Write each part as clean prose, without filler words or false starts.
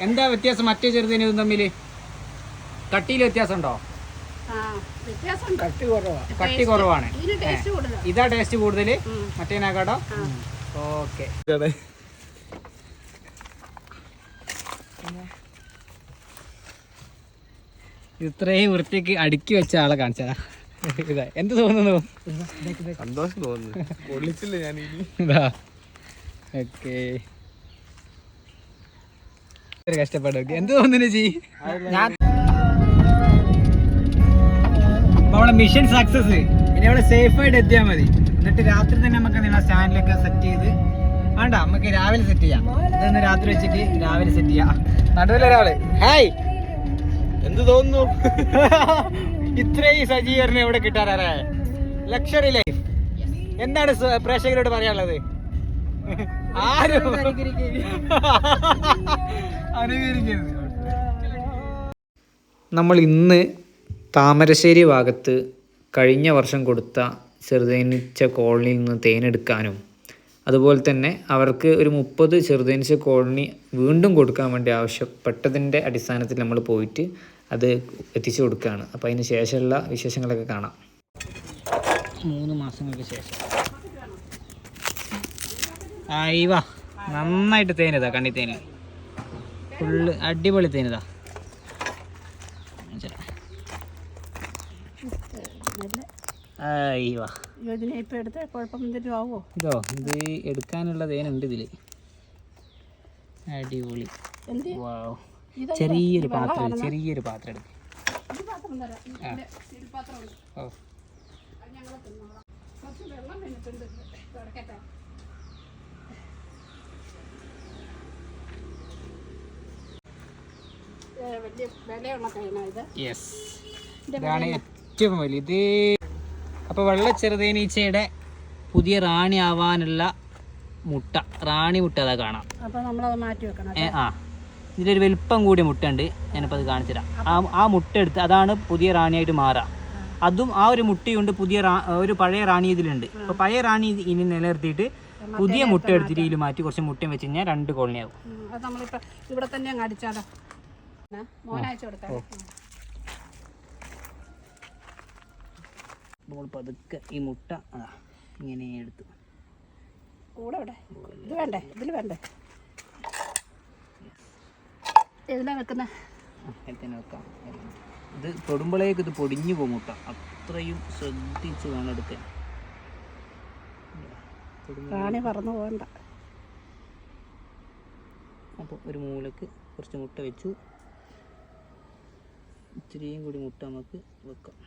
എന്താ വ്യത്യാസം മറ്റേ ചെറുതേനും തമ്മിൽ? കട്ടിയിൽ വ്യത്യാസം ഉണ്ടോ? കട്ടി കുറവാണ്. ഇതാ ടേസ്റ്റ് കൂടുതൽ മറ്റേനാക്കാട്ടോ? ഓക്കെ. ഇത്രയും വൃത്തിക്ക് അടുക്കി വെച്ച ആളെ കാണിച്ചാ ഇതാ. എന്ത് തോന്നുന്നു? സന്തോഷം തോന്നുന്നു. പൊള്ളിച്ചില്ല ഞാൻ ഇതാ. ഓക്കെ, കഷ്ടപ്പെട്ടു. എന്ത് തോന്നുന്നു ജി? ഞാൻ നമ്മളെ മിഷൻ സക്സസ്. ഇനി അവിടെ സേഫ് ആയിട്ട് എത്തിയാൽ മതി. എന്നിട്ട് രാത്രി തന്നെ നമുക്ക് നിങ്ങളെ സ്റ്റാൻഡിലൊക്കെ സെറ്റ് ചെയ്ത് വേണ്ട, നമുക്ക് രാവിലെ സെറ്റ് ചെയ്യാം. ഇതൊന്ന് രാത്രി വെച്ചിട്ട് രാവിലെ സെറ്റ് ചെയ്യാം. നടുവിലൊരാള് ഹായ്, എന്ത് തോന്നുന്നു? ഇത്രയും സജ്ജീകരണം എവിടെ കിട്ടാറേ? Luxury life. എന്താണ് പ്രേക്ഷകരോട് പറയാനുള്ളത്? ആരും അനുകരിക്കരുത്. നമ്മൾ ഇന്ന് താമരശ്ശേരി ഭാഗത്ത് കഴിഞ്ഞ വർഷം കൊടുത്ത ചെറുതേനീച്ച കോളനിയിൽ നിന്ന് തേനെടുക്കാനും അതുപോലെ തന്നെ അവർക്ക് ഒരു 30 ചെറുതേനീച്ച കോളനി വീണ്ടും കൊടുക്കാൻ വേണ്ടി ആവശ്യപ്പെട്ടതിൻ്റെ അടിസ്ഥാനത്തിൽ നമ്മൾ പോയിട്ട് അത് എത്തിച്ചു കൊടുക്കുകയാണ്. അപ്പോൾ അതിന് ശേഷമുള്ള വിശേഷങ്ങളൊക്കെ കാണാം. 3 മാസങ്ങൾക്ക് ശേഷം ആയിവാ, നന്നായിട്ട് തേനിതാ. കണ്ണി തേന് ഫുള്ള് അടിപൊളി തേനിതാ. ഇതോ ഇത് എടുക്കാനുള്ള തേനുണ്ട് ഇതില്. അടിപൊളി. ചെറിയൊരു പാത്രം എടുക്കും. ഓ, യെസ്, ഇതാണ് ഏറ്റവും വലുത്. അപ്പോൾ വെള്ള ചെറുതേനീച്ചയുടെ പുതിയ റാണി ആവാനുള്ള മുട്ട, റാണി മുട്ട അതാ കാണാം. ഇതിലൊരു വലിപ്പം കൂടിയ മുട്ട ഉണ്ട്. ഞാനിപ്പോൾ അത് കാണിച്ചു തരാം. ആ മുട്ട എടുത്ത് അതാണ് പുതിയ റാണിയായിട്ട് മാറുക. അതും ആ ഒരു മുട്ടയുണ്ട്, പുതിയ ഒരു പഴയ റാണി ഇതിലുണ്ട്. അപ്പോൾ പഴയ റാണി ഇനി നിലനിർത്തിയിട്ട് പുതിയ മുട്ട എടുത്തിട്ട് ഇതിൽ മാറ്റി കുറച്ച് മുട്ടയും വെച്ച് കഴിഞ്ഞാൽ 2 കോളനി ആവും. ഇവിടെ തന്നെ അങ്ങ് അടിച്ചാലോ? മോനയച്ചു കൊടുക്കാം. പതുക്കെ ഈ മുട്ട ഇങ്ങനെ എടുത്തു കൂടെ ഇത് വേണ്ടേ? ഇതിൽ വേണ്ടേ? ഇതിലാ വെക്കുന്നത്? വെക്കാം. ഇത് തൊടുമ്പോഴേക്ക് ഇത് പൊടിഞ്ഞു പോകും മുട്ട. അത്രയും ശ്രദ്ധിച്ച് വേണം എടുക്കാൻ. റാണി പറന്നു പോകണ്ട. അപ്പോൾ ഒരു മൂലക്ക് കുറച്ച് മുട്ട വെച്ചു. ഇച്ചിരിയും കൂടി മുട്ട നമുക്ക് വെക്കാം.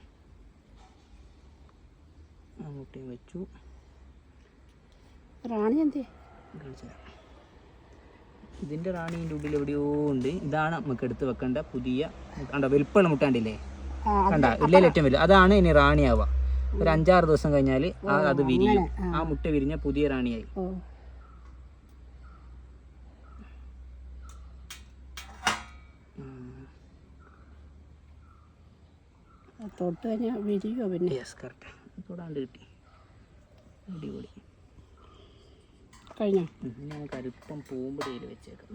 ആ മുട്ടയും വെച്ചു. റാണി എന്തേ? ഇതിൻ്റെ റാണീൻ്റെ ഉള്ളിൽ എവിടെയോ ഉണ്ട്. ഇതാണ് നമുക്ക് എടുത്ത് വെക്കേണ്ട പുതിയ കണ്ട വലിപ്പമുള്ള മുട്ട കണ്ടില്ലേ? കണ്ട ഇല്ലേ? ഏറ്റവും വലിയ അതാണ് ഇനി റാണിയാവുക. ഒരു 5-6 ദിവസം കഴിഞ്ഞാൽ അത് വിരിയും. ആ മുട്ട വിരിഞ്ഞ പുതിയ റാണിയായി. തൊട്ട് കഴിഞ്ഞാൽ വിരിയോ? പിന്നെ യെസ്, കറക്റ്റ്. തൊടാണ്ട് കിട്ടി. അടിപൊളി കഴിഞ്ഞോ? നമുക്ക് അല്പം പൂമ്പടിയിൽ വെച്ചേക്കാം.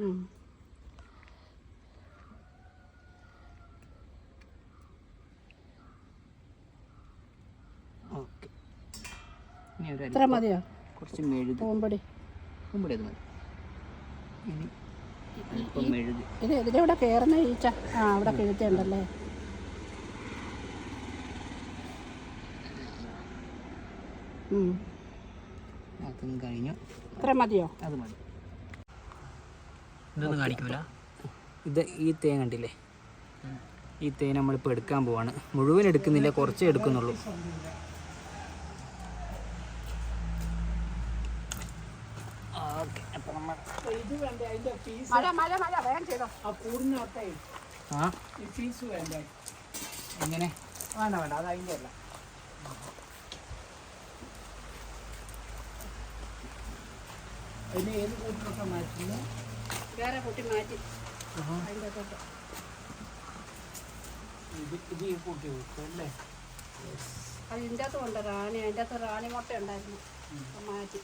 ഓക്കെ, ഇത്ര മതിയോ? കുറച്ച് മെഴുക്. പൂമ്പടി അത് മതി. ഇനി അല്പം മെഴുക്. ഇതിലെവിടെ കയറുന്ന ഈച്ച? അവിടെ കിഴുത്തുണ്ടല്ലേ? അതും കഴിഞ്ഞു. ഇത്ര മതിയോ? അത് മതി. ഇതൊന്നും കാണിക്കൂല. ഇത് ഈ തേൻ കണ്ടില്ലേ? ഈ തേൻ നമ്മളിപ്പോൾ എടുക്കാൻ പോവാണ്. മുഴുവൻ എടുക്കുന്നില്ല, കുറച്ചേ എടുക്കുന്നുള്ളൂ. ഓക്കെ, അപ്പം നമ്മൾ എങ്ങനെ? വേണ്ട, അത് അതിൻ്റെ അല്ല. അതിന് ഏത് കൂട്ടിലൊക്കെ മാറ്റുന്നു? വേറെ കൂട്ടി മാറ്റി ഇത് ഈ കൂട്ടി വെക്കും അല്ലേ? അത് ഇതിൻ്റെ അകത്ത് കൊണ്ട് റാണി, അതിൻ്റെ അകത്ത് റാണി മുട്ട ഉണ്ടായിരുന്നു, മാറ്റി.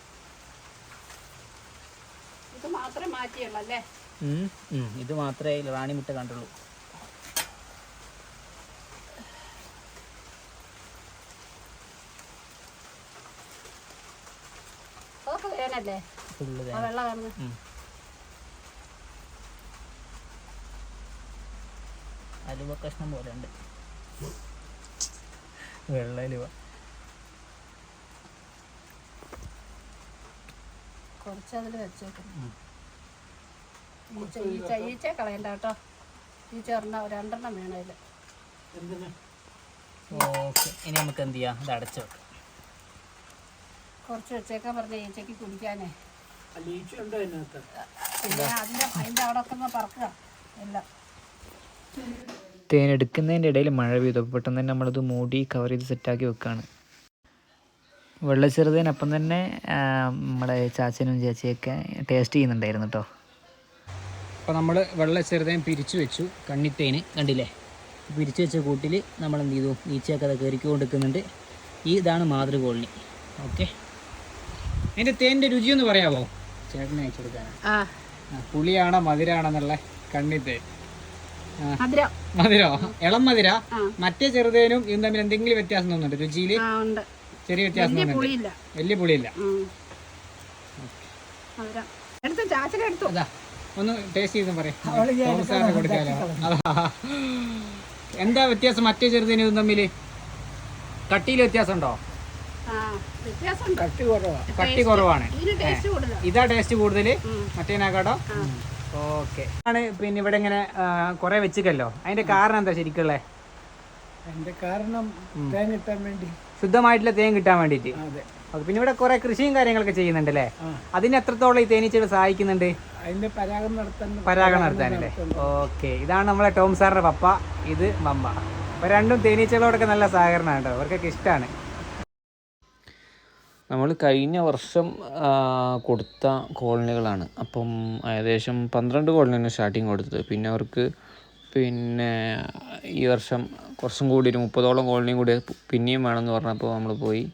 ഇത് മാത്രമേ മാറ്റിയുള്ളൂ അല്ലേ? ഇത് മാത്രമേ റാണി മുട്ട കണ്ടുള്ളൂ. അതൊക്കെ വേണല്ലേ ഫുള്ള് ആ വെള്ളം കാണുന്നത്? അലുവ കഷ്ണം പോലെ ഉണ്ട്. വെള്ള അലുവ. കുറച്ചതിൽ വെച്ചേക്കുന്നു. ഈച്ച കളയണ്ട കേട്ടോ. ഈച്ച രണ്ടെണ്ണം വേണം അതിൽ. ഓക്കെ, ഇനി നമുക്ക് എന്ത് ചെയ്യാം? ഇത് അടച്ചു വെക്കാം. കുറച്ച് വെച്ചേക്കാൻ പറഞ്ഞ ഈച്ചയ്ക്ക് കുടിക്കാനേ. ഇതിനകത്ത് പിന്നെ അതിൻ്റെ അവിടെ ഒക്കെ ഒന്ന് പറക്കുക എല്ലാം. തേൻ എടുക്കുന്നതിൻ്റെ ഇടയിൽ മഴ പെയ്തു. പെട്ടെന്ന് തന്നെ നമ്മളത് മൂടി കവർ ചെയ്ത് സെറ്റാക്കി വെക്കുകയാണ്. വെള്ള ചെറുതേനപ്പം തന്നെ നമ്മുടെ ചാച്ചനും ചേച്ചിയൊക്കെ ടേസ്റ്റ് ചെയ്യുന്നുണ്ടായിരുന്നു കേട്ടോ. അപ്പോൾ നമ്മൾ വെള്ള ചെറുതേൻ പിരിച്ചു വെച്ചു. കണ്ണിത്തേന് കണ്ടില്ലേ? പിരിച്ചു വെച്ച കൂട്ടിൽ നമ്മൾ എന്ത് ചെയ്തു? ഈച്ചയൊക്കെ അത് കയറിക്ക് കൊടുക്കുന്നുണ്ട്. ഇതാണ് മാതൃ കോളനി. ഓക്കെ, അതിൻ്റെ തേൻ്റെ രുചിയൊന്ന് പറയാമോ? ചേട്ടനെ അയച്ചു കൊടുക്കാനാണ്. പുളിയാണോ മധുരാണെന്നുള്ള കണ്ണിത്തേൻ? മധുരോ? ഇളം മധുര. മറ്റേ ചെറുതേനും ഇതും തമ്മിൽ എന്തെങ്കിലും വ്യത്യാസം തോന്നുന്നുണ്ട് രുചിയിൽ? ചെറിയ വ്യത്യാസം തോന്നുന്നുണ്ട്. വലിയ പുളിയില്ല. ഒന്ന് ടേസ്റ്റ് ചെയ്തും പറയാം. കൊടുക്കാലോ. എന്താ വ്യത്യാസം മറ്റേ ചെറുതേനും ഇതും തമ്മിൽ? കട്ടിയിൽ വ്യത്യാസം ഉണ്ടോ? കട്ടി കുറവാണ്. ഇതാ ടേസ്റ്റ് കൂടുതൽ മറ്റേനാക്കാട്ടോ? ഓക്കെ. ആണ് പിന്നെ ഇവിടെ ഇങ്ങനെ കുറെ വെച്ചിക്കല്ലോ, അതിന്റെ കാരണം എന്താ ശരിക്കുള്ള? അതിന്റെ കാരണം തേൻ കിട്ടാൻ വേണ്ടി, ശുദ്ധമായിട്ടുള്ള തേൻ കിട്ടാൻ വേണ്ടിയിട്ട്. പിന്നെ ഇവിടെ കുറെ കൃഷിയും കാര്യങ്ങളൊക്കെ ചെയ്യുന്നുണ്ട് അല്ലേ? അതിന് എത്രത്തോളം ഈ തേനീച്ചകൾ സഹായിക്കുന്നുണ്ട്? അതിന്റെ പരാഗം നടത്താനല്ലേ? ഓക്കെ, ഇതാണ് നമ്മളെ ടോം സാറിന്റെ പപ്പ, ഇത് മമ്മ. അപ്പൊ രണ്ടും തേനീച്ചകളോടൊക്കെ നല്ല സഹകരണമാണ് കേട്ടോ, അവർക്കൊക്കെ ഇഷ്ടമാണ്. നമ്മൾ കഴിഞ്ഞ വർഷം കൊടുത്ത കോളനികളാണ്. അപ്പം ഏകദേശം 12 കോളനിയാണ് സ്റ്റാർട്ടിങ് കൊടുത്തത്. പിന്നെ അവർക്ക് ഈ വർഷം കുറച്ചും കൂടി ഒരു 30ഓളം കോളനിയും കൂടി പിന്നെയും വേണമെന്ന് പറഞ്ഞപ്പോൾ നമ്മൾ പോയി.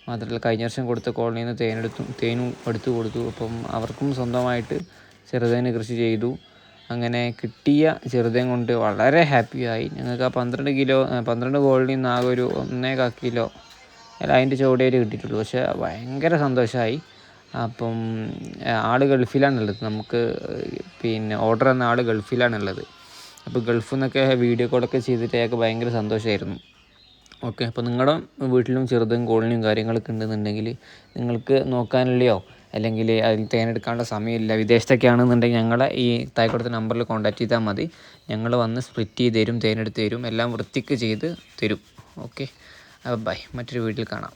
മാത്രമല്ല കഴിഞ്ഞ വർഷം കൊടുത്ത കോളനിയിൽ നിന്ന് തേനും എടുത്തു കൊടുത്തു. അപ്പം അവർക്കും സ്വന്തമായിട്ട് ചെറുതേൻ കൃഷി ചെയ്തു. അങ്ങനെ കിട്ടിയ ചെറുതേൻ കൊണ്ട് വളരെ ഹാപ്പിയായി. ഞങ്ങൾക്ക് ആ 12 കോളനിയിൽ നിന്ന് ആകെ ഒരു 1.25 കിലോ അതിൻ്റെ ചുവടേര് കിട്ടിയിട്ടുള്ളൂ. പക്ഷേ ഭയങ്കര സന്തോഷമായി. അപ്പം ആൾ ഗൾഫിലാണുള്ളത്. നമുക്ക് ഓർഡർ തന്ന ആൾ ഗൾഫിലാണുള്ളത്. അപ്പോൾ ഗൾഫിൽ നിന്നൊക്കെ വീഡിയോ കോളൊക്കെ ചെയ്തിട്ട് അയാൾക്ക് ഭയങ്കര സന്തോഷമായിരുന്നു. ഓക്കെ, അപ്പോൾ നിങ്ങളുടെ വീട്ടിലും ചെറുതും കോളനിയും കാര്യങ്ങളൊക്കെ ഉണ്ടെന്നുണ്ടെങ്കിൽ നിങ്ങൾക്ക് നോക്കാനുള്ളയോ അല്ലെങ്കിൽ അതിൽ തേനെടുക്കാനുള്ള സമയമില്ല, വിദേശത്തൊക്കെ ആണെന്നുണ്ടെങ്കിൽ ഞങ്ങളെ ഈ താഴെക്കൊടുത്ത നമ്പറിൽ കോൺടാക്ട് ചെയ്താൽ മതി. ഞങ്ങൾ വന്ന് സ്പ്ലിറ്റ് ചെയ്ത് തരും, തേനെടുത്ത് തരും, എല്ലാം വൃത്തിക്ക് ചെയ്ത് തരും. Okay, bye. മറ്റൊരു വീട്ടിൽ കാണാം.